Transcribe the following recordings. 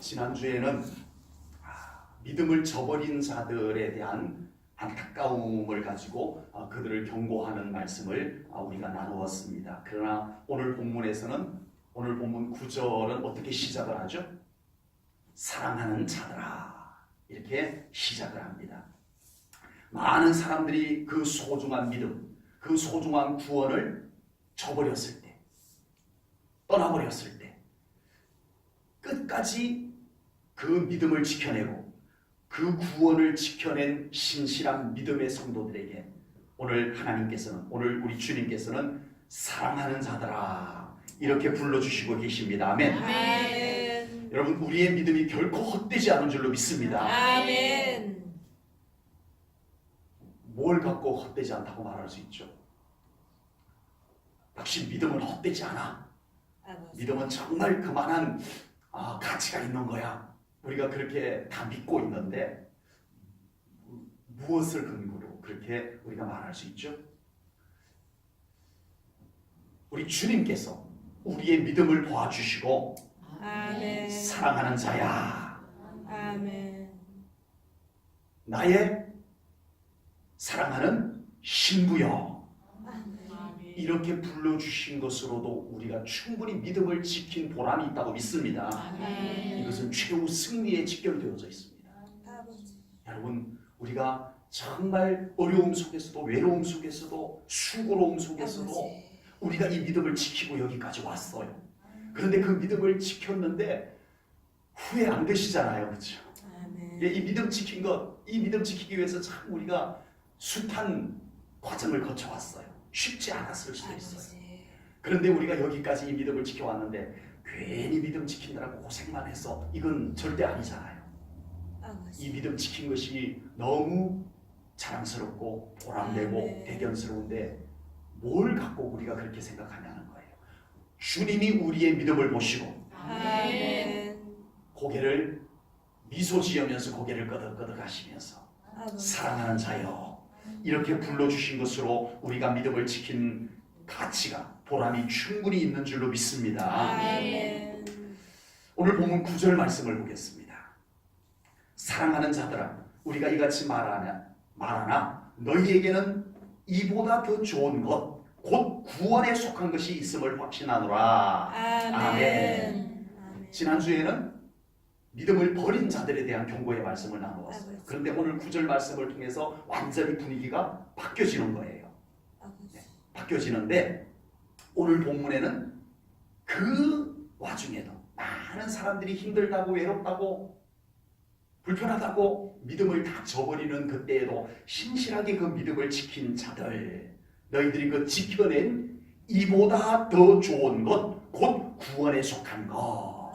지난주에는 믿음을 저버린 자들에 대한 안타까움을 가지고 그들을 경고하는 말씀을 우리가 나누었습니다. 그러나 오늘 본문에서는 오늘 본문 9절은 어떻게 시작을 하죠? 사랑하는 자들아, 이렇게 시작을 합니다. 많은 사람들이 그 소중한 믿음, 그 소중한 구원을 저버렸을 때, 떠나버렸을 때 끝까지 그 믿음을 지켜내고 그 구원을 지켜낸 신실한 믿음의 성도들에게 오늘 하나님께서는, 오늘 우리 주님께서는 사랑하는 자들아 이렇게 불러주시고 계십니다. 아멘. 아멘. 여러분, 우리의 믿음이 결코 헛되지 않은 줄로 믿습니다. 아멘. 뭘 갖고 헛되지 않다고 말할 수 있죠? 역시 믿음은 헛되지 않아. 믿음은 정말 그만한 가치가 있는 거야. 우리가 그렇게 다 믿고 있는데 무엇을 근거로 그렇게 우리가 말할 수 있죠? 우리 주님께서 우리의 믿음을 도와주시고 아멘. 사랑하는 자야, 아멘. 나의 사랑하는 신부여, 이렇게 불러주신 것으로도 우리가 충분히 믿음을 지킨 보람이 있다고 믿습니다. 아멘. 이것은 최후 승리에 직결되어져 있습니다. 여러분, 우리가 정말 어려움 속에서도, 외로움 속에서도, 수고로움 속에서도 우리가 이 믿음을 지키고 여기까지 왔어요. 그런데 그 믿음을 지켰는데 후회 안 되시잖아요, 그렇죠? 이 믿음 지킨 것, 이 믿음 지키기 위해서 참 우리가 숱한 과정을 거쳐왔어요. 쉽지 않았을 수도 있어요. 그런데 우리가 여기까지 이 믿음을 지켜왔는데 괜히 믿음 지키느라고 고생만 해서 이건 절대 아니잖아요. 이 믿음 지킨 것이 너무 자랑스럽고 보람되고 대견스러운데 뭘 갖고 우리가 그렇게 생각하냐는 거예요. 주님이 우리의 믿음을 보시고 고개를 미소 지으면서 고개를 끄덕끄덕 하시면서 사랑하는 자여, 이렇게 불러주신 것으로 우리가 믿음을 지킨 가치가, 보람이 충분히 있는 줄로 믿습니다. 아멘. 오늘 본문 9절 말씀을 보겠습니다. 사랑하는 자들아, 우리가 이같이 말하나 너희에게는 이보다 더 좋은 것, 곧 구원에 속한 것이 있음을 확신하노라. 아멘. 지난주에는 믿음을 버린 자들에 대한 경고의 말씀을 나누었어요. 그런데 오늘 9절 말씀을 통해서 완전히 분위기가 바뀌어지는 거예요. 바뀌어지는데 오늘 본문에는 그 와중에도 많은 사람들이 힘들다고, 외롭다고, 불편하다고 믿음을 다 저버리는 그때에도 신실하게 그 믿음을 지킨 자들, 너희들이 그 지켜낸 이보다 더 좋은 것, 곧 구원에 속한 것,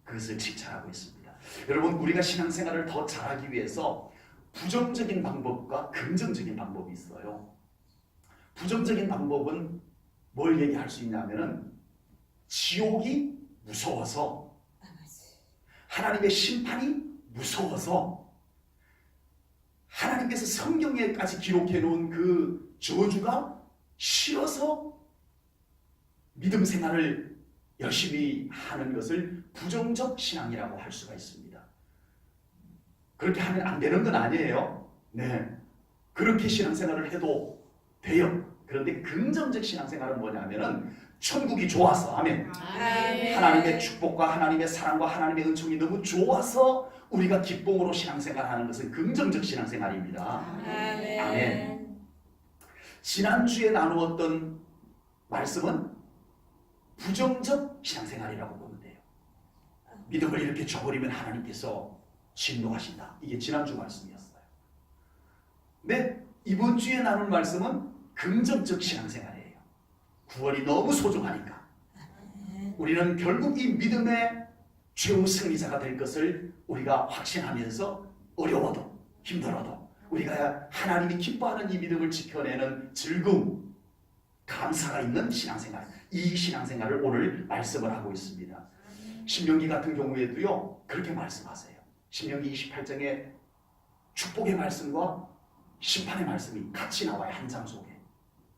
그것을 칭찬하고 있습니다. 여러분, 우리가 신앙생활을 더 잘하기 위해서 부정적인 방법과 긍정적인 방법이 있어요. 부정적인 방법은 뭘 얘기할 수 있냐면은 지옥이 무서워서, 하나님의 심판이 무서워서, 하나님께서 성경에까지 기록해 놓은 그 저주가 싫어서 믿음 생활을 열심히 하는 것을 부정적 신앙이라고 할 수가 있습니다. 그렇게 하면 안 되는 건 아니에요. 네, 그렇게 신앙생활을 해도 돼요. 그런데 긍정적 신앙생활은 뭐냐면은 천국이 좋아서, 아멘. 하나님의 축복과 하나님의 사랑과 하나님의 은총이 너무 좋아서 우리가 기쁨으로 신앙생활하는 것은 긍정적 신앙생활입니다. 아멘. 지난주에 나누었던 말씀은 부정적 신앙생활이라고 보면 돼요. 믿음을 이렇게 저버리면 하나님께서 진노하신다. 이게 지난주 말씀이었어요. 근데 이번 주에 나눌 말씀은 긍정적 신앙생활이에요. 구원이 너무 소중하니까 우리는 결국 이 믿음의 최후 승리자가 될 것을 우리가 확신하면서 어려워도 힘들어도 우리가 하나님이 기뻐하는 이 믿음을 지켜내는 즐거움, 감사가 있는 신앙생활, 이 신앙생활을 오늘 말씀을 하고 있습니다. 신명기 같은 경우에도요 그렇게 말씀하세요. 신명기 28장에 축복의 말씀과 심판의 말씀이 같이 나와요. 한 장 속에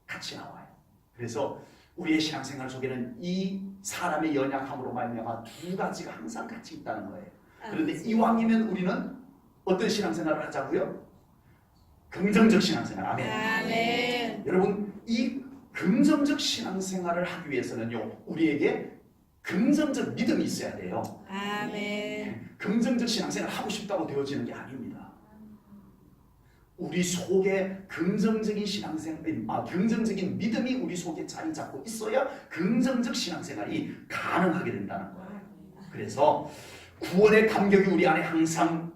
같이 나와요. 그래서 우리의 신앙생활 속에는 이 사람의 연약함으로 말미암아 두 가지가 항상 같이 있다는 거예요. 그런데 이왕이면 우리는 어떤 신앙생활을 하자고요? 긍정적 신앙생활. 아멘. 아멘. 여러분, 이 긍정적 신앙생활을 하기 위해서는요, 우리에게 긍정적 믿음이 있어야 돼요. 아멘. 긍정적 신앙생활을 하고 싶다고 되어지는 게 아닙니다. 우리 속에 긍정적인 긍정적인 믿음이 우리 속에 자리 잡고 있어야 긍정적 신앙생활이 가능하게 된다는 거예요. 그래서 구원의 감격이 우리 안에 항상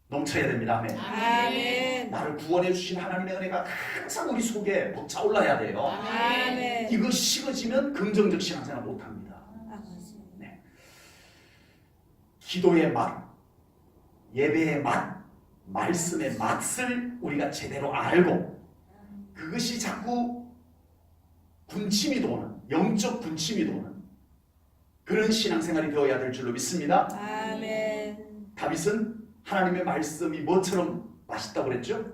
넘쳐야 됩니다. 아멘. 아멘. 나를 구원해 주신 하나님의 은혜가 항상 우리 속에 벅차올라야 돼요. 아멘. 이거 식어지면 긍정적 신앙생활 못합니다. 네. 기도의 맛, 예배의 맛, 말씀의 맛을 우리가 제대로 알고 그것이 자꾸 군침이 도는, 영적 군침이 도는 그런 신앙생활이 되어야 될 줄로 믿습니다. 아멘. 다윗은 하나님의 말씀이 뭐처럼 맛있다고 그랬죠?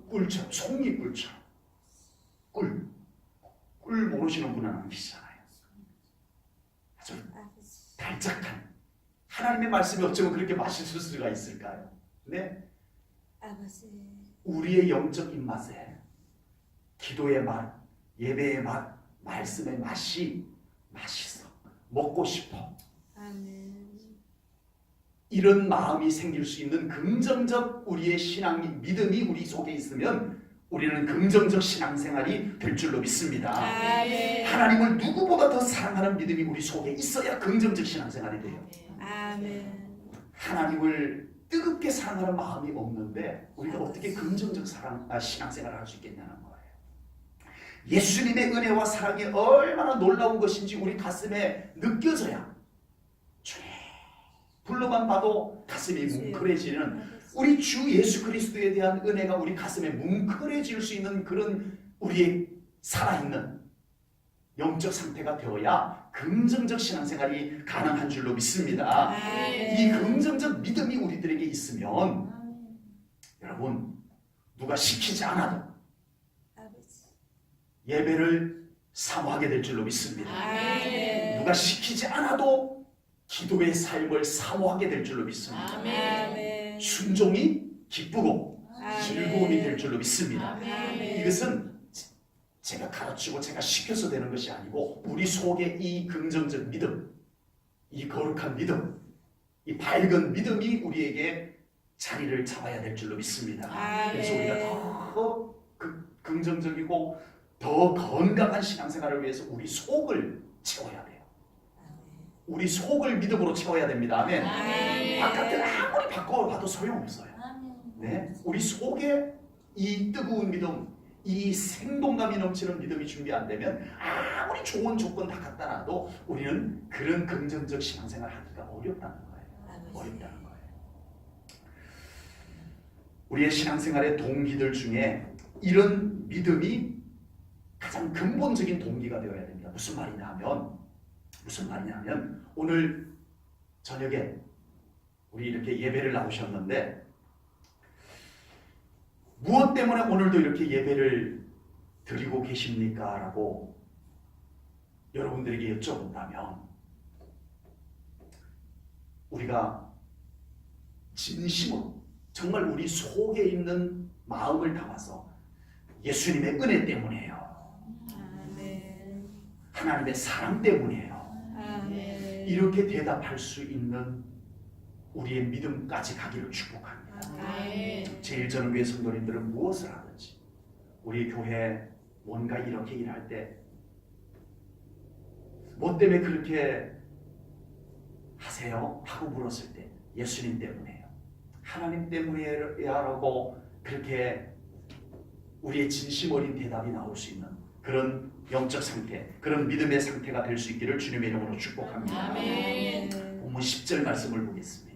꿀처럼, 송이꿀처럼. 꿀 모르시는 분은 안 계시잖아요. 아주 달짝한 하나님의 말씀이 어쩌면 그렇게 맛있을 수가 있을까요? 네? 우리의 영적 입맛에 기도의 맛, 예배의 맛, 말씀의 맛이 맛있어. 먹고 싶어. 아멘. 이런 마음이 생길 수 있는 긍정적 우리의 신앙 믿음이 우리 속에 있으면 우리는 긍정적 신앙생활이 될 줄로 믿습니다. 아멘. 하나님을 누구보다 더 사랑하는 믿음이 우리 속에 있어야 긍정적 신앙생활이 돼요. 아멘. 하나님을 뜨겁게 사랑하는 마음이 없는데 우리가 어떻게 긍정적 신앙생활을 할 수 있겠냐는 거예요. 예수님의 은혜와 사랑이 얼마나 놀라운 것인지 우리 가슴에 느껴져야 불러만 봐도 가슴이 뭉클해지는 우리 주 예수 그리스도에 대한 은혜가 우리 가슴에 뭉클해질 수 있는 그런 우리의 살아있는 영적 상태가 되어야 긍정적 신앙생활이 가능한 줄로 믿습니다. 이 긍정적 믿음이 우리들에게 있으면 여러분 누가 시키지 않아도 예배를 사모하게 될 줄로 믿습니다. 누가 시키지 않아도 기도의 삶을 사모하게 될 줄로 믿습니다. 아멘. 순종이 기쁘고 아멘. 즐거움이 될 줄로 믿습니다. 아멘. 이것은 제가 가르치고 제가 시켜서 되는 것이 아니고 우리 속에 이 긍정적 믿음, 이 거룩한 믿음, 이 밝은 믿음이 우리에게 자리를 잡아야 될 줄로 믿습니다. 아멘. 그래서 우리가 더 긍정적이고 더 건강한 신앙생활을 위해서 우리 속을 채워야 돼요. 우리 속을 믿음으로 채워야 됩니다. 아멘. 바깥을 아무리 바꿔봐도 소용없어요. 네, 우리 속에 이 뜨거운 믿음, 이 생동감이 넘치는 믿음이 준비 안 되면 아무리 좋은 조건 다 갖다 놔도 우리는 그런 긍정적 신앙생활 하기가 어렵다는 거예요. 어렵다는 거예요. 우리의 신앙생활의 동기들 중에 이런 믿음이 가장 근본적인 동기가 되어야 됩니다. 무슨 말이냐면 오늘 저녁에 우리 이렇게 예배를 나오셨는데 무엇 때문에 오늘도 이렇게 예배를 드리고 계십니까? 라고 여러분들에게 여쭤본다면 우리가 진심으로 정말 우리 속에 있는 마음을 담아서 예수님의 은혜 때문이에요. 아멘. 하나님의 사랑 때문이에요. 아멘. 이렇게 대답할 수 있는 우리의 믿음까지 가기를 축복합니다. 아멘. 제일 저는 교회 성도님들은 무엇을 하든지 우리 교회 뭔가 이렇게 일할 때 뭐 때문에 그렇게 하세요? 하고 물었을 때 예수님 때문이에요. 하나님 때문이야라고 그렇게 우리의 진심 어린 대답이 나올 수 있는 그런 영적 상태, 그런 믿음의 상태가 될 수 있기를 주님의 이름으로 축복합니다. 아멘. 본문 10절 말씀을 보겠습니다.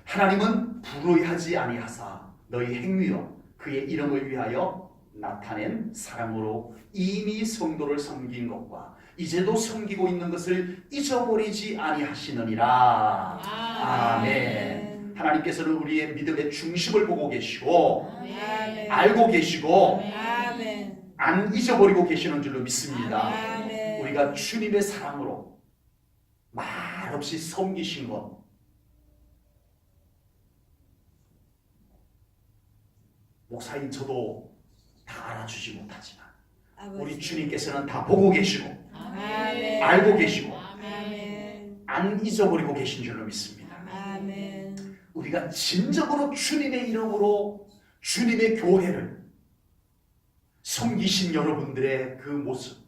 하나님은 불의하지 아니하사 너희 행위와 그의 이름을 위하여 나타낸 사랑으로 이미 성도를 섬긴 것과 이제도 섬기고 있는 것을 잊어버리지 아니하시느니라. 아멘. 하나님께서는 우리의 믿음의 중심을 보고 계시고 아멘. 알고 계시고 아멘. 안 잊어버리고 계시는 줄로 믿습니다. 아멘. 우리가 주님의 사랑으로 말없이 섬기신 것, 목사인 저도 다 알아주지 못하지만 우리 주님께서는 다 보고 계시고 아멘. 알고 계시고 아멘. 안 잊어버리고 계신 줄로 믿습니다. 아멘. 우리가 진정으로 주님의 이름으로 주님의 교회를 섬기신 여러분들의 그 모습,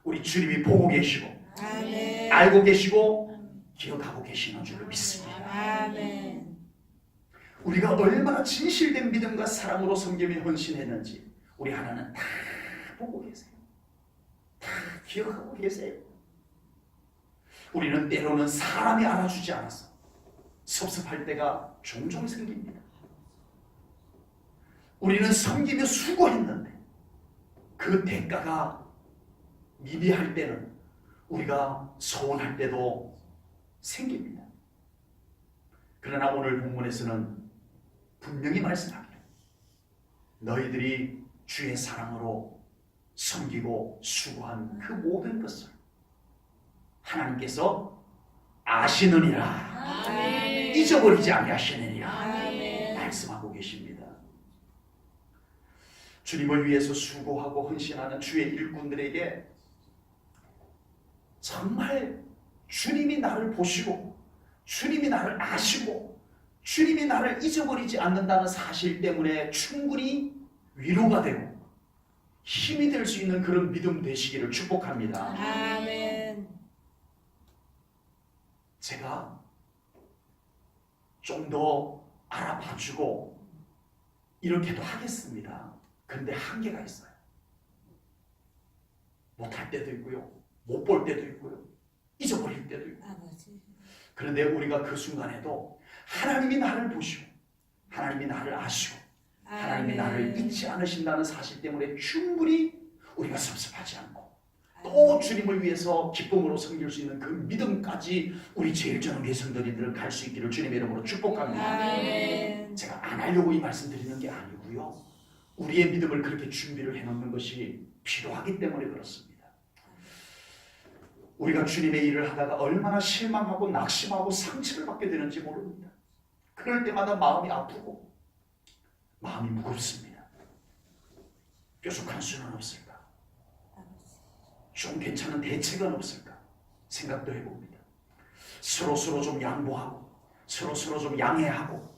우리 주님이 보고 계시고 아멘. 알고 계시고 기억하고 계시는 줄로 믿습니다. 아멘. 우리가 얼마나 진실된 믿음과 사랑으로 섬김에 헌신했는지 우리 하나는 다 보고 계세요. 다 기억하고 계세요. 우리는 때로는 사람이 알아주지 않아서 섭섭할 때가 종종 생깁니다. 우리는 섬기며 수고했는데 그 대가가 미비할 때는 우리가 서운할 때도 생깁니다. 그러나 오늘 본문에서는 분명히 말씀합니다. 너희들이 주의 사랑으로 섬기고 수고한 그 모든 것을 하나님께서 아시느니라. 아멘. 잊어버리지 아니하시느니라. 아멘. 말씀하고 계십니다. 주님을 위해서 수고하고 헌신하는 주의 일꾼들에게 정말 주님이 나를 보시고 주님이 나를 아시고 주님이 나를 잊어버리지 않는다는 사실 때문에 충분히 위로가 되고 힘이 될 수 있는 그런 믿음 되시기를 축복합니다. 아멘. 제가 좀 더 알아봐주고 이렇게도 하겠습니다. 근데 한계가 있어요. 못할 때도 있고요. 못 볼 때도 있고요. 잊어버릴 때도 있고. 그런데 우리가 그 순간에도 하나님이 나를 보시고 하나님이 나를 아시고 하나님이 나를 잊지 않으신다는 사실 때문에 충분히 우리가 섭섭하지 않고 또 주님을 위해서 기쁨으로 섬길 수 있는 그 믿음까지 우리 제일전능의 성도님들은 갈 수 있기를 주님의 이름으로 축복합니다. 아멘. 제가 안 하려고 이 말씀 드리는 게 아니고요. 우리의 믿음을 그렇게 준비를 해놓는 것이 필요하기 때문에 그렇습니다. 우리가 주님의 일을 하다가 얼마나 실망하고 낙심하고 상처를 받게 되는지 모릅니다. 그럴 때마다 마음이 아프고 마음이 무겁습니다. 뾰족한 수는 없을까? 좀 괜찮은 대책은 없을까? 생각도 해봅니다. 서로 좀 양보하고 서로 좀 양해하고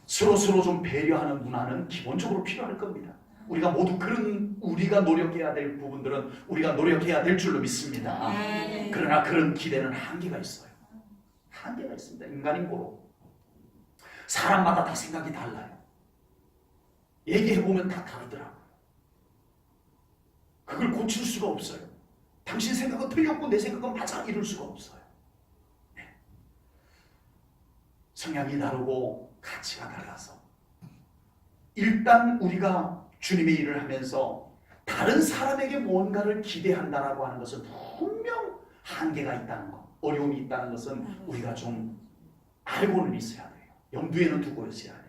서로 좀 배려하는 문화는 기본적으로 필요할 겁니다. 우리가 모두 그런 우리가 노력해야 될 부분들은 우리가 노력해야 될 줄로 믿습니다. 아멘. 그러나 그런 기대는 한계가 있어요. 한계가 있습니다. 인간인 거로 사람마다 다 생각이 달라요. 얘기해보면 다 다르더라고요. 그걸 고칠 수가 없어요. 당신 생각은 틀렸고 내 생각은 맞아 이럴 수가 없어요. 네. 성향이 다르고 가치가 달라서 일단 우리가 주님의 일을 하면서 다른 사람에게 뭔가를 기대한다라고 하는 것은 분명 한계가 있다는 것, 어려움이 있다는 것은 우리가 좀 알고는 있어야 돼요. 염두에는 두고 있어야 돼요.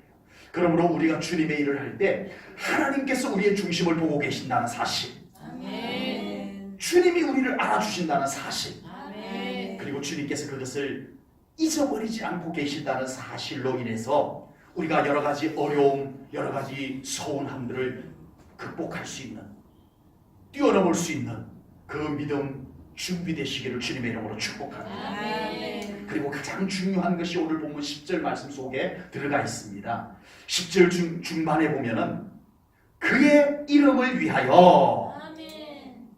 그러므로 우리가 주님의 일을 할 때 하나님께서 우리의 중심을 보고 계신다는 사실, 아멘. 주님이 우리를 알아주신다는 사실, 아멘. 그리고 주님께서 그것을 잊어버리지 않고 계신다는 사실로 인해서 우리가 여러 가지 어려움, 여러 가지 서운함들을 극복할 수 있는, 뛰어넘을 수 있는 그 믿음 준비되시기를 주님의 이름으로 축복합니다. 아멘. 그리고 가장 중요한 것이 오늘 본문 10절 말씀 속에 들어가 있습니다. 10절 중반에 보면은 그의 이름을 위하여, 아멘.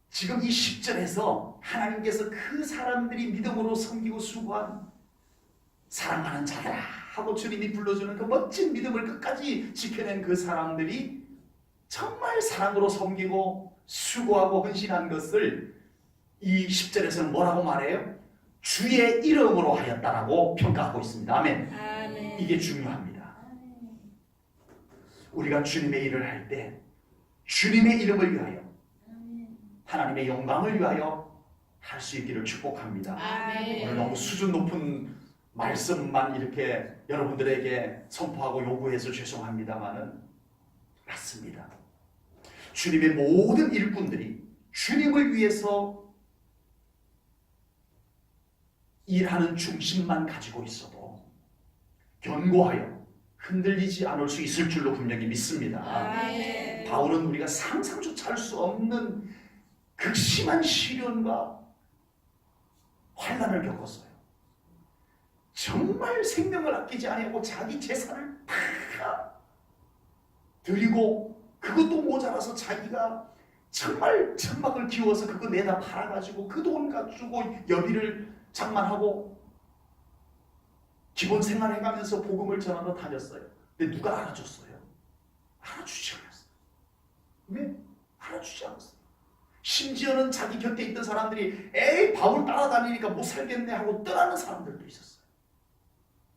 지금 이 10절에서 하나님께서 그 사람들이 믿음으로 섬기고 수고한 사랑하는 자들아 하고 주님이 불러주는 그 멋진 믿음을 끝까지 지켜낸 그 사람들이 정말 사랑으로 섬기고 수고하고 헌신한 것을 이 10절에서는 뭐라고 말해요? 주의 이름으로 하였다라고 평가하고 있습니다. 아멘. 아멘. 이게 중요합니다. 우리가 주님의 일을 할 때 주님의 이름을 위하여, 하나님의 영광을 위하여 할 수 있기를 축복합니다. 아멘. 오늘 너무 수준 높은 말씀만 이렇게 여러분들에게 선포하고 요구해서 죄송합니다만은 맞습니다. 주님의 모든 일꾼들이 주님을 위해서 일하는 중심만 가지고 있어도 견고하여 흔들리지 않을 수 있을 줄로 분명히 믿습니다. 아멘. 바울은 우리가 상상조차 할 수 없는 극심한 시련과 환난을 겪었어요. 정말 생명을 아끼지 아니하고 자기 재산을 다 드리고 그것도 모자라서 자기가 정말 천막을 기워서 그거 내다 팔아가지고 그 돈 가지고 여비를 장만하고 기본 생활해가면서 복음을 전하러 다녔어요. 근데 누가 알아줬어요? 알아주지 않았어요. 왜? 알아주지 않았어요. 심지어는 자기 곁에 있던 사람들이 에이 바울 따라다니니까 못 살겠네 하고 떠나는 사람들도 있었어요.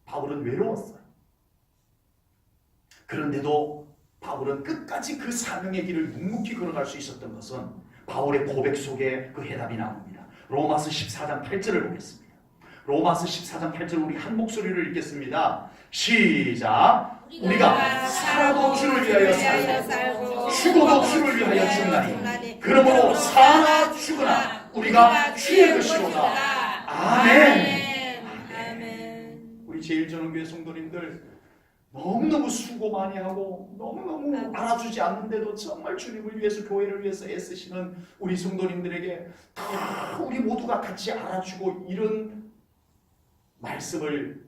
바울은 외로웠어요. 그런데도 바울은 끝까지 그 사명의 길을 묵묵히 걸어갈 수 있었던 것은 바울의 고백 속에 그 해답이 나옵니다. 로마서 14장 8절을 보겠습니다. 로마서 14장 8절 우리 한 목소리를 읽겠습니다. 시작. 우리가 살아도 주를 위하여 살고 죽어도 주를 위하여 죽나니 그러므로 사나 죽으나 우리가 주의 것이로다. 아멘. 아멘. 우리 제일전원교회 성도님들 너무너무 수고 많이 하고 너무너무 알아주지 않는데도 정말 주님을 위해서 교회를 위해서 애쓰시는 우리 성도님들에게 다 우리 모두가 같이 알아주고 이런 말씀을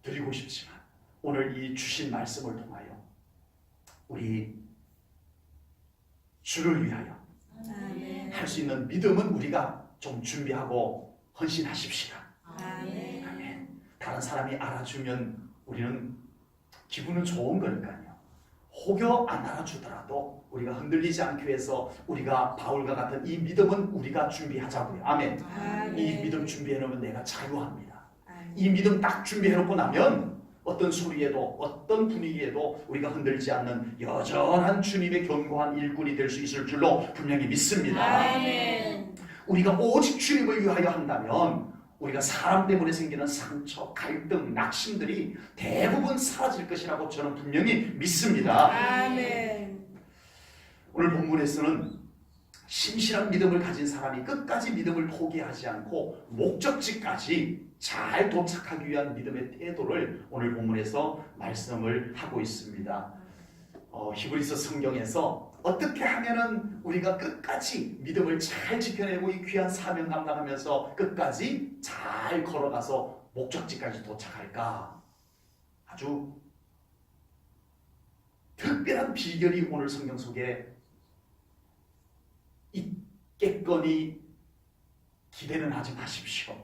드리고 싶지만 오늘 이 주신 말씀을 통하여 우리 주를 위하여 할 수 있는 믿음은 우리가 좀 준비하고 헌신하십시다. 아멘. 아멘. 다른 사람이 알아주면 우리는 기분은 좋은 거니까요. 혹여 안 알아주더라도 우리가 흔들리지 않기 위해서 우리가 바울과 같은 이 믿음은 우리가 준비하자고요. 아멘. 이 믿음 준비해놓으면 내가 자유합니다. 이 믿음 딱 준비해놓고 나면 어떤 소리에도 어떤 분위기에도 우리가 흔들리지 않는 여전한 주님의 견고한 일꾼이 될 수 있을 줄로 분명히 믿습니다. 아멘. 우리가 오직 주님을 위하여 한다면 우리가 사람 때문에 생기는 상처, 갈등, 낙심들이 대부분 사라질 것이라고 저는 분명히 믿습니다. 아멘. 오늘 본문에서는 신실한 믿음을 가진 사람이 끝까지 믿음을 포기하지 않고 목적지까지 잘 도착하기 위한 믿음의 태도를 오늘 본문에서 말씀을 하고 있습니다. 히브리서 성경에서 어떻게 하면은 우리가 끝까지 믿음을 잘 지켜내고 이 귀한 사명 감당하면서 끝까지 잘 걸어가서 목적지까지 도착할까? 아주 특별한 비결이 오늘 성경 속에 있겠거니 기대는 하지 마십시오.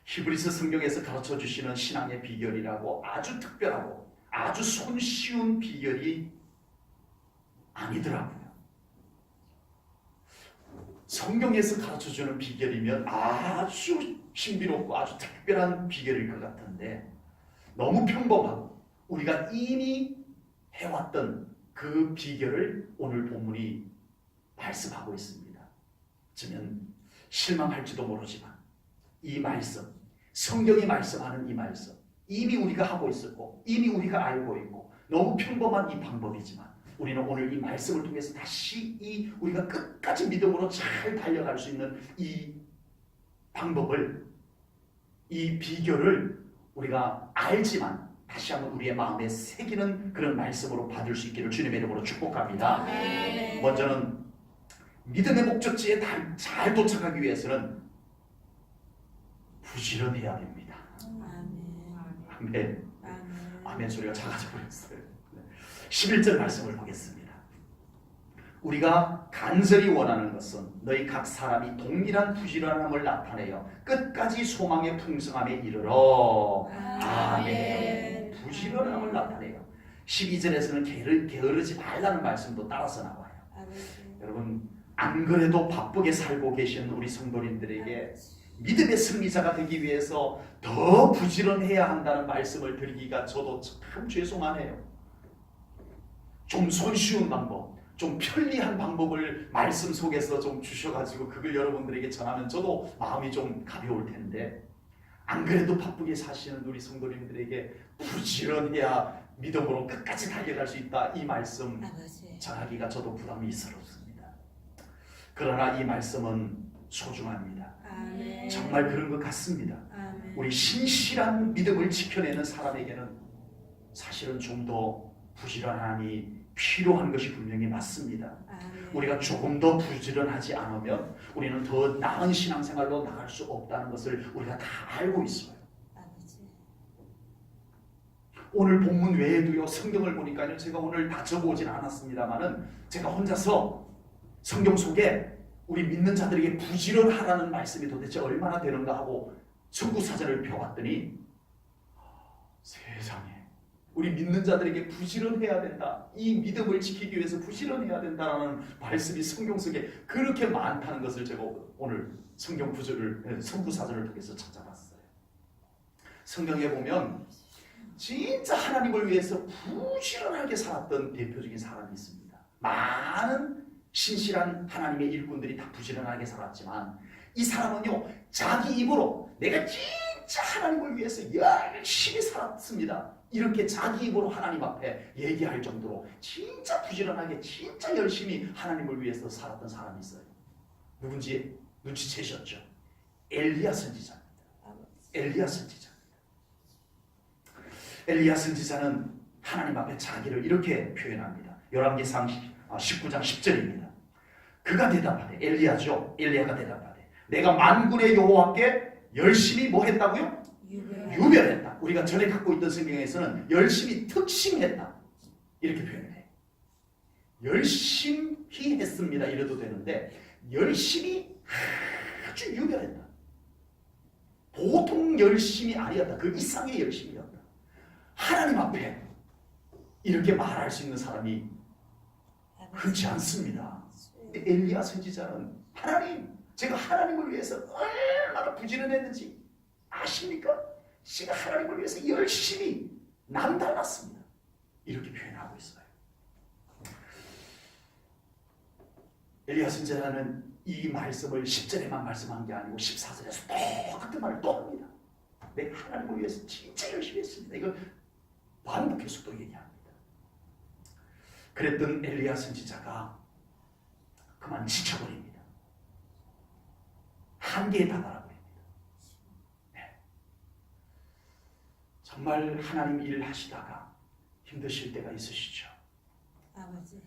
히브리서 성경에서 가르쳐 주시는 신앙의 비결이라고 아주 특별하고 아주 손쉬운 비결이 아니더라고요. 성경에서 가르쳐주는 비결이면 아주 신비롭고 아주 특별한 비결일 것 같은데 너무 평범하고 우리가 이미 해왔던 그 비결을 오늘 본문이 말씀하고 있습니다. 어쩌면 실망할지도 모르지만 이 말씀, 성경이 말씀하는 이 말씀 이미 우리가 하고 있었고 이미 우리가 알고 있고 너무 평범한 이 방법이지만 우리는 오늘 이 말씀을 통해서 다시 우리가 끝까지 믿음으로 잘 달려갈 수 있는 이 방법을, 이 비결을 우리가 알지만 다시 한번 우리의 마음에 새기는 그런 말씀으로 받을 수 있기를 주님의 이름으로 축복합니다. 아멘. 먼저는 믿음의 목적지에 잘 도착하기 위해서는 부지런해야 됩니다. 아멘. 아멘 소리가 작아져 버렸어요. 11절 말씀을 보겠습니다. 우리가 간절히 원하는 것은 너희 각 사람이 동일한 부지런함을 나타내어 끝까지 소망의 풍성함에 이르러. 아멘. 부지런함을 나타내요. 12절에서는 게으르지 말라는 말씀도 따라서 나와요. 여러분 안 그래도 바쁘게 살고 계시는 우리 성도님들에게 믿음의 승리자가 되기 위해서 더 부지런해야 한다는 말씀을 드리기가 저도 참 죄송하네요. 좀 손쉬운 방법, 좀 편리한 방법을 말씀 속에서 좀 주셔가지고 그걸 여러분들에게 전하면 저도 마음이 좀 가벼울 텐데 안 그래도 바쁘게 사시는 우리 성도님들에게 부지런해야 믿음으로 끝까지 달려갈 수 있다. 이 말씀 아버지. 전하기가 저도 부담스럽습니다. 그러나 이 말씀은 소중합니다. 아멘. 정말 그런 것 같습니다. 아멘. 우리 신실한 믿음을 지켜내는 사람에게는 사실은 좀 더 부지런함이 필요한 것이 분명히 맞습니다. 아멘. 우리가 조금 더 부지런하지 않으면 우리는 더 나은 신앙생활로 나갈 수 없다는 것을 우리가 다 알고 있어요. 아버지. 오늘 본문 외에도요, 성경을 보니까요, 제가 오늘 다 적어오진 않았습니다만은 제가 혼자서 성경 속에 우리 믿는 자들에게 부지런하라는 말씀이 도대체 얼마나 되는가 하고 성구사전을 펴봤더니 세상에 우리 믿는 자들에게 부지런해야 된다. 이 믿음을 지키기 위해서 부지런해야 된다라는 말씀이 성경 속에 그렇게 많다는 것을 제가 오늘 성경 구절을 성구사전을 통해서 찾아봤어요. 성경에 보면 진짜 하나님을 위해서 부지런하게 살았던 대표적인 사람이 있습니다. 많은 신실한 하나님의 일꾼들이 다 부지런하게 살았지만 이 사람은요, 자기 입으로 내가 진짜 하나님을 위해서 열심히 살았습니다. 이렇게 자기 입으로 하나님 앞에 얘기할 정도로 진짜 부지런하게 진짜 열심히 하나님을 위해서 살았던 사람이 있어요. 누군지 눈치채셨죠? 엘리야 선지자입니다. 엘리야 선지자. 엘리야 선지자는 하나님 앞에 자기를 이렇게 표현합니다. 열왕기상 19장 10절입니다. 그가 대답하되, 엘리야죠. 엘리야가 대답하되, 내가 만군의 여호와께 열심히 뭐 했다고요? 유별했다. 우리가 전에 갖고 있던 성경에서는 열심히 특심했다. 이렇게 표현해요. 열심히 했습니다. 이래도 되는데 열심히 아주 유별했다. 보통 열심이 아니었다. 그 이상의 열심이었다. 하나님 앞에 이렇게 말할 수 있는 사람이 흔치 않습니다. 근데 엘리야 선지자는 하나님, 제가 하나님을 위해서 얼마나 부지런했는지 아십니까? 제가 하나님을 위해서 열심히 남달랐습니다. 이렇게 표현하고 있어요. 엘리야 선지자는 이 말씀을 10절에만 말씀한 게 아니고 14절에서 똑같은 말을 또 합니다. 내가 하나님을 위해서 진짜 열심히 했습니다. 이걸 반복해서 또 얘기합니다. 그랬던 엘리야 선지자가 그만 지쳐버립니다. 한계에 다다라 버립니다. 네. 정말 하나님 일 하시다가 힘드실 때가 있으시죠. 아버지.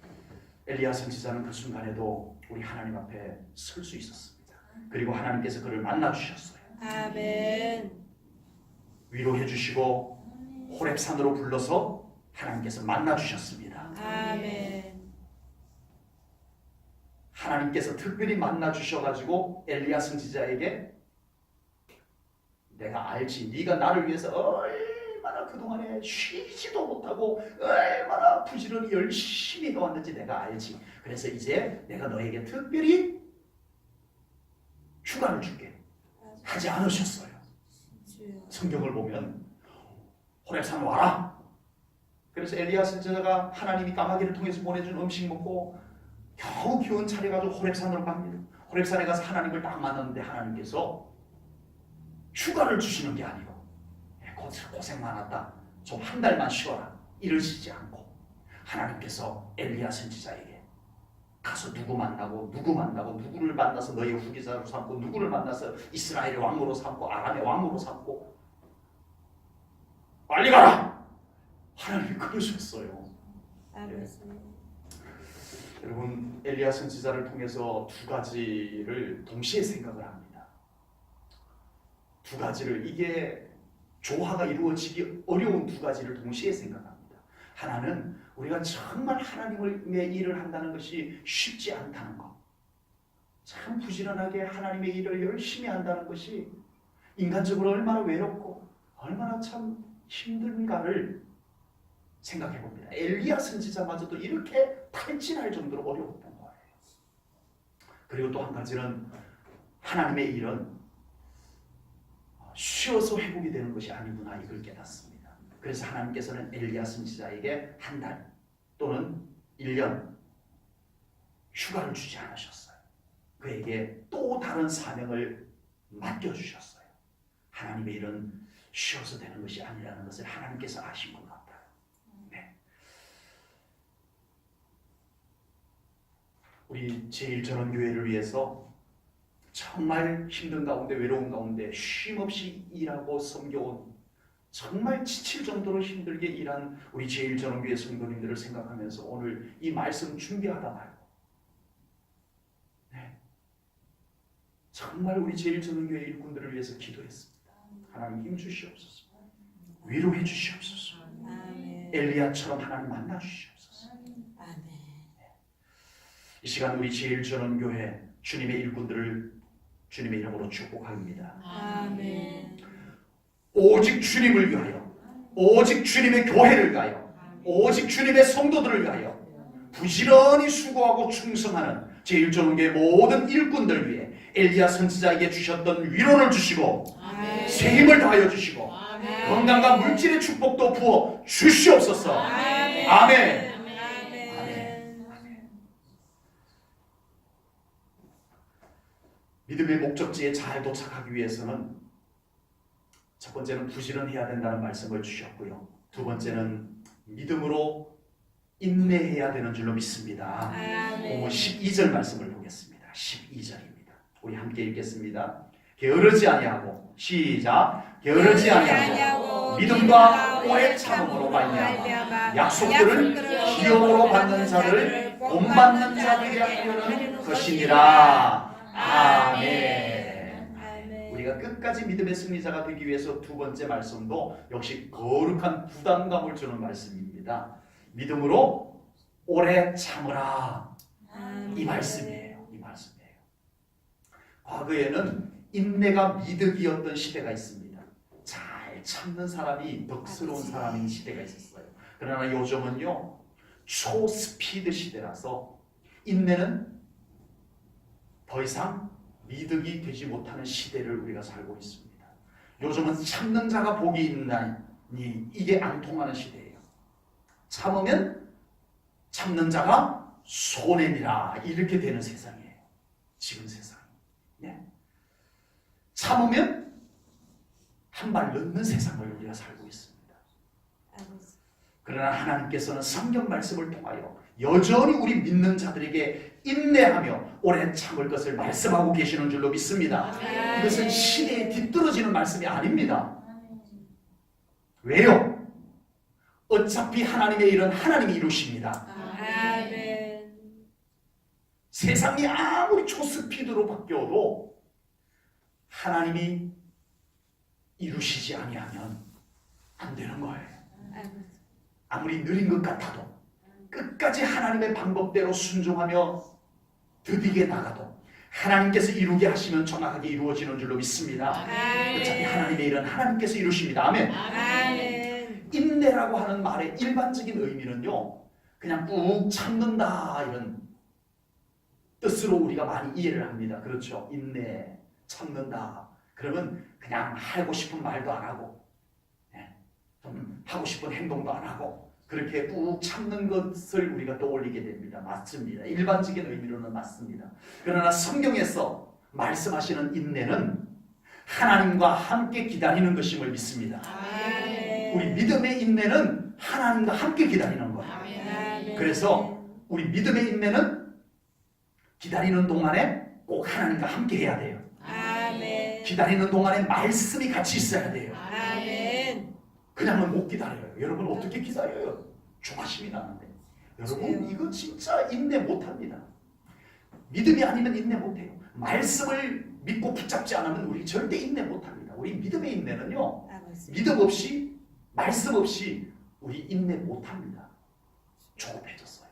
엘리야 선지자는 그 순간에도 우리 하나님 앞에 설 수 있었습니다. 그리고 하나님께서 그를 만나 주셨어요. 아멘. 위로해 주시고 호렙산으로 불러서 하나님께서 만나 주셨습니다. 아멘. 하나님께서 특별히 만나 주셔가지고 엘리야 선지자에게 내가 알지, 네가 나를 위해서 얼마나 그동안에 쉬지도 못하고 얼마나 부지런히 열심히 해왔는지 내가 알지. 그래서 이제 내가 너에게 특별히 휴가를 줄게 하지 않으셨어요. 성경을 보면 호렙산 와라. 그래서 엘리야 선지자가 하나님이 까마귀를 통해서 보내준 음식 먹고 겨우 기운 차려가지고 호렙산으로 갑니다. 호렙산에 가서 하나님을 딱 만났는데 하나님께서 휴가를 주시는 게 아니고 고생 많았다, 좀 한 달만 쉬어라 이러시지 않고 하나님께서 엘리야 선지자에게 가서 누구 만나고 누구를 만나서 너의 후계자로 삼고 누구를 만나서 이스라엘의 왕으로 삼고 아람의 왕으로 삼고 빨리 가라! 하나님이 그러셨어요. 아버지. 여러분, 엘리야 선지자를 통해서 두 가지를 동시에 생각을 합니다. 두 가지를, 이게 조화가 이루어지기 어려운 두 가지를 동시에 생각합니다. 하나는 우리가 정말 하나님의 일을 한다는 것이 쉽지 않다는 것, 참 부지런하게 하나님의 일을 열심히 한다는 것이 인간적으로 얼마나 외롭고 얼마나 참 힘든가를 생각해 봅니다. 엘리야 선지자마저도 이렇게 탈진할 정도로 어려웠던 거예요. 그리고 또 한 가지는 하나님의 일은 쉬어서 회복이 되는 것이 아니구나, 이걸 깨닫습니다. 그래서 하나님께서는 엘리야 선지자에게 한 달 또는 1년 휴가를 주지 않으셨어요. 그에게 또 다른 사명을 맡겨주셨어요. 하나님의 일은 쉬어서 되는 것이 아니라는 것을 하나님께서 아신 것 같아요. 우리 제1전원교회를 위해서 정말 힘든 가운데 외로운 가운데 쉼없이 일하고 섬겨온 정말 지칠 정도로 힘들게 일한 우리 제1전원교회 성도님들을 생각하면서 오늘 이 말씀 준비하다 말고 정말 우리 제1전원교회 일꾼들을 위해서 기도했습니다. 하나님 힘 주시옵소서. 위로해 주시옵소서. 아멘. 엘리야처럼 하나님 만나 주시옵소서. 아멘. 이 시간 우리 제1전원교회 주님의 일꾼들을 주님의 이름으로 축복합니다. 아멘. 오직 주님을 위하여, 오직 주님의 교회를 위하여, 오직 주님의 성도들을 위하여 부지런히 수고하고 충성하는 제1전원교회 모든 일꾼들 위해 엘리야 선지자에게 주셨던 위로를 주시고 아멘. 새 힘을 다하여 주시고 아멘. 건강과 물질의 축복도 부어 주시옵소서. 아멘. 아멘. 아멘. 믿음의 목적지에 잘 도착하기 위해서는 첫 번째는 부지런해야 된다는 말씀을 주셨고요. 두 번째는 믿음으로 인내해야 되는 줄로 믿습니다. 아멘. 12절 말씀을 보겠습니다. 12절입니다. 우리 함께 읽겠습니다. 게으르지 아니하고 시작. 게으르지 아니하고 믿음과 오래 참음으로 말미암아 약속들을 기업으로 받는 자를 본받는 자들에게 하려는 것이니라. 아멘. 아멘. 우리가 끝까지 믿음의 승리자가 되기 위해서 두 번째 말씀도 역시 거룩한 부담감을 주는 말씀입니다. 믿음으로 오래 참으라. 이 말씀이에요. 이 말씀이에요. 과거에는 인내가 미덕이었던 시대가 있습니다. 잘 참는 사람이 덕스러운 사람인 시대가 있었어요. 그러나 요즘은요, 초스피드 시대라서 인내는 더 이상 미덕이 되지 못하는 시대를 우리가 살고 있습니다. 요즘은 참는 자가 복이 있나니 이게 안 통하는 시대예요. 참으면 참는 자가 손해니라 이렇게 되는 세상이에요. 지금 세상. 참으면 한 발 늦는 세상을 우리가 살고 있습니다. 그러나 하나님께서는 성경 말씀을 통하여 여전히 우리 믿는 자들에게 인내하며 오래 참을 것을 말씀하고 계시는 줄로 믿습니다. 이것은 시대에 뒤떨어지는 말씀이 아닙니다. 왜요? 어차피 하나님의 일은 하나님이 이루십니다. 아멘. 세상이 아무리 초스피드로 바뀌어도 하나님이 이루시지 아니하면 안 되는 거예요. 아무리 느린 것 같아도 끝까지 하나님의 방법대로 순종하며 드디게 나가도 하나님께서 이루게 하시면 정확하게 이루어지는 줄로 믿습니다. 어차피 하나님의 일은 하나님께서 이루십니다. 아멘. 아멘. 인내라고 하는 말의 일반적인 의미는요, 그냥 꾹 참는다 이런 뜻으로 우리가 많이 이해를 합니다. 그렇죠? 인내, 참는다. 그러면 그냥 하고 싶은 말도 안 하고, 좀 하고 싶은 행동도 안 하고 그렇게 꾹 참는 것을 우리가 떠올리게 됩니다. 맞습니다. 일반적인 의미로는 맞습니다. 그러나 성경에서 말씀하시는 인내는 하나님과 함께 기다리는 것임을 믿습니다. 아멘. 우리 믿음의 인내는 하나님과 함께 기다리는 거예요. 아멘. 그래서 우리 믿음의 인내는 기다리는 동안에 꼭 하나님과 함께 해야 돼요. 아멘. 기다리는 동안에 말씀이 같이 있어야 돼요. 아멘. 그냥은 못 기다려요. 여러분 어떻게 기다려요? 조바심이 나는데. 여러분 이거 진짜 인내 못합니다. 믿음이 아니면 인내 못해요. 말씀을 믿고 붙잡지 않으면 우리 절대 인내 못합니다. 우리 믿음의 인내는요, 믿음 없이 말씀 없이 우리 인내 못합니다. 조급해졌어요.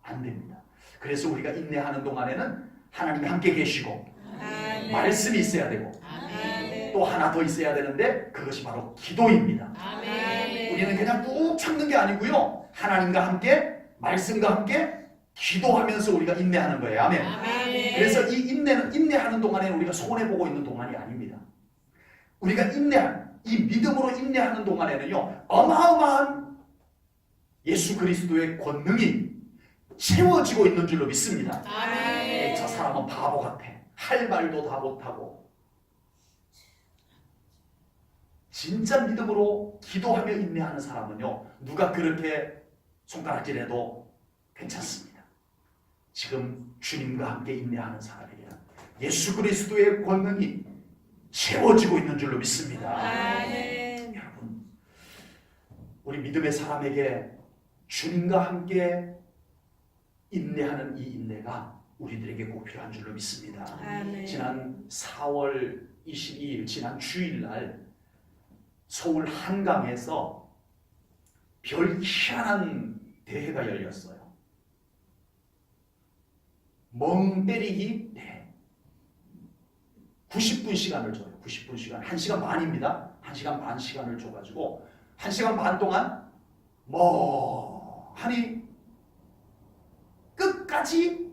안 됩니다. 그래서 우리가 인내하는 동안에는 하나님이 함께 계시고 아멘. 말씀이 있어야 되고 아멘. 또 하나 더 있어야 되는데 그것이 바로 기도입니다. 아멘. 우리는 그냥 꾹 참는 게 아니고요, 하나님과 함께 말씀과 함께 기도하면서 우리가 인내하는 거예요. 아멘. 아멘. 그래서 이 인내는 인내하는 동안에 우리가 손해보고 있는 동안이 아닙니다. 우리가 이 믿음으로 인내하는 동안에는요, 어마어마한 예수 그리스도의 권능이 채워지고 있는 줄로 믿습니다. 아멘. 저 사람은 바보 같아. 할 말도 다 못하고. 진짜 믿음으로 기도하며 인내하는 사람은요, 누가 그렇게 손가락질해도 괜찮습니다. 지금 주님과 함께 인내하는 사람에게는 예수 그리스도의 권능이 채워지고 있는 줄로 믿습니다. 아멘. 여러분, 우리 믿음의 사람에게 주님과 함께 인내하는 이 인내가 우리들에게 꼭 필요한 줄로 믿습니다. 아멘. 지난 4월 22일 지난 주일날 서울 한강에서 별 희한한 대회가 열렸어요. 멍 때리기 대회. 90분 시간을 줘요. 90분 시간. 1시간 반입니다. 1시간 반 시간을 줘가지고 1시간 반 동안 멍하니 끝까지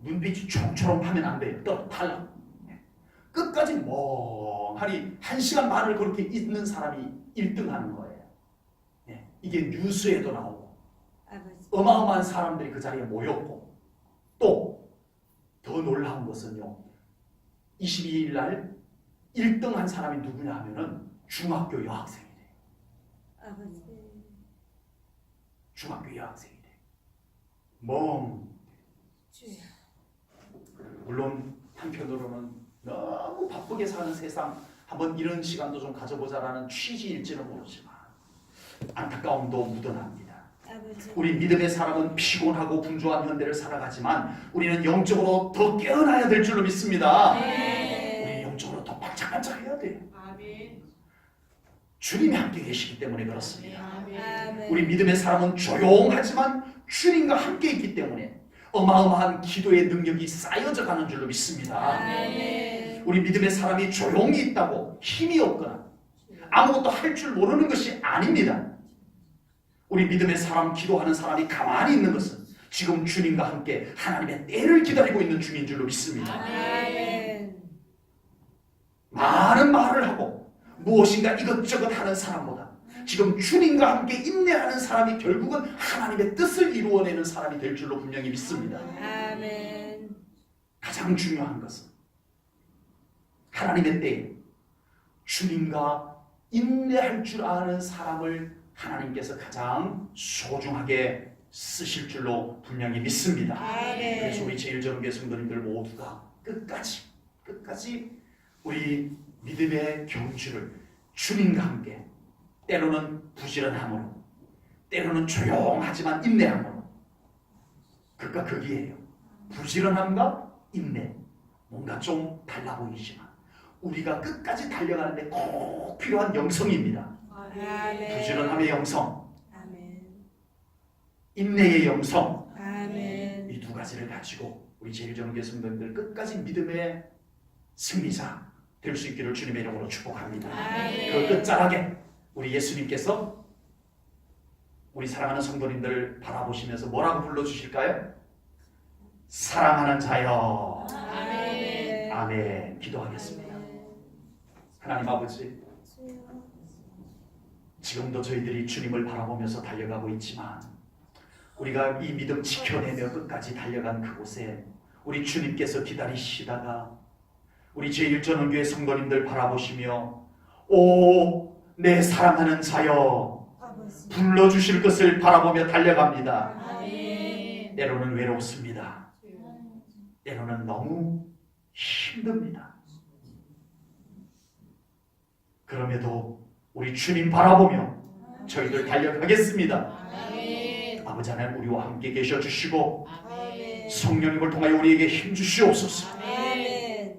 눈빛이 총처럼 하면 안 돼요. 또 달라. 끝까지 멍하니 1시간 반을 그렇게 있는 사람이 1등 하는 거예요. 이게 뉴스에도 나오고 어마어마한 사람들이 그 자리에 모였고 또 더 놀라운 것은요. 22일 날 1등 한 사람이 누구냐 하면은 중학교 여학생이 돼요. 중학교 여학생이 돼요. 멍. 물론 한편으로는 너무 바쁘게 사는 세상 한번 이런 시간도 좀 가져보자라는 취지일지는 모르지만 안타까움도 묻어납니다. 우리 믿음의 사람은 피곤하고 분주한 현대를 살아가지만 우리는 영적으로 더 깨어나야 될 줄로 믿습니다. 우리 영적으로 더 반짝반짝해야 돼요. 주님이 함께 계시기 때문에 그렇습니다. 우리 믿음의 사람은 조용하지만 주님과 함께 있기 때문에 어마어마한 기도의 능력이 쌓여져 가는 줄로 믿습니다. 우리 믿음의 사람이 조용히 있다고 힘이 없거나 아무것도 할 줄 모르는 것이 아닙니다. 우리 믿음의 사람, 기도하는 사람이 가만히 있는 것은 지금 주님과 함께 하나님의 때를 기다리고 있는 중인 줄로 믿습니다. 많은 말을 하고 무엇인가 이것저것 하는 사람보다 지금 주님과 함께 인내하는 사람이 결국은 하나님의 뜻을 이루어내는 사람이 될 줄로 분명히 믿습니다. 가장 중요한 것은 하나님의 때에 주님과 인내할 줄 아는 사람을 하나님께서 가장 소중하게 쓰실 줄로 분명히 믿습니다. 그래서 우리 제일전교회 성도님들 모두가 끝까지 우리 믿음의 경주를 주님과 함께 때로는 부지런함으로 때로는 조용하지만 인내함으로 극과 극이에요. 부지런함과 인내 뭔가 좀 달라 보이지만 우리가 끝까지 달려가는데 꼭 필요한 영성입니다. 부지런함의 영성, 인내의 영성, 이 두 가지를 가지고 우리 제일전교회 성도님들 끝까지 믿음의 승리자 될 수 있기를 주님의 이름으로 축복합니다. 그 끝자락에 우리 예수님께서 우리 사랑하는 성도님들 바라보시면서 뭐라고 불러주실까요? 사랑하는 자여. 아멘. 기도하겠습니다. 하나님 아버지, 지금도 저희들이 주님을 바라보면서 달려가고 있지만 우리가 이 믿음 지켜내며 끝까지 달려간 그곳에 우리 주님께서 기다리시다가 우리 제1전원교회 성도님들 바라보시며 오 내 사랑하는 자여 불러주실 것을 바라보며 달려갑니다. 때로는 외롭습니다. 때로는 너무 힘듭니다. 그럼에도 우리 주님 바라보며 저희들 달려가겠습니다. 아버지 하나님 우리와 함께 계셔주시고 성령님을 통하여 우리에게 힘주시옵소서.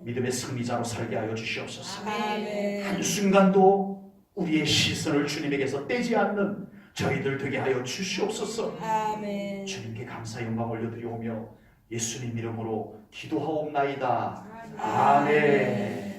믿음의 승리자로 살게 하여 주시옵소서. 한순간도 우리의 시선을 주님에게서 떼지 않는 저희들 되게 하여 주시옵소서. 주님께 감사 영광 올려드리오며 예수님 이름으로 기도하옵나이다. 아멘.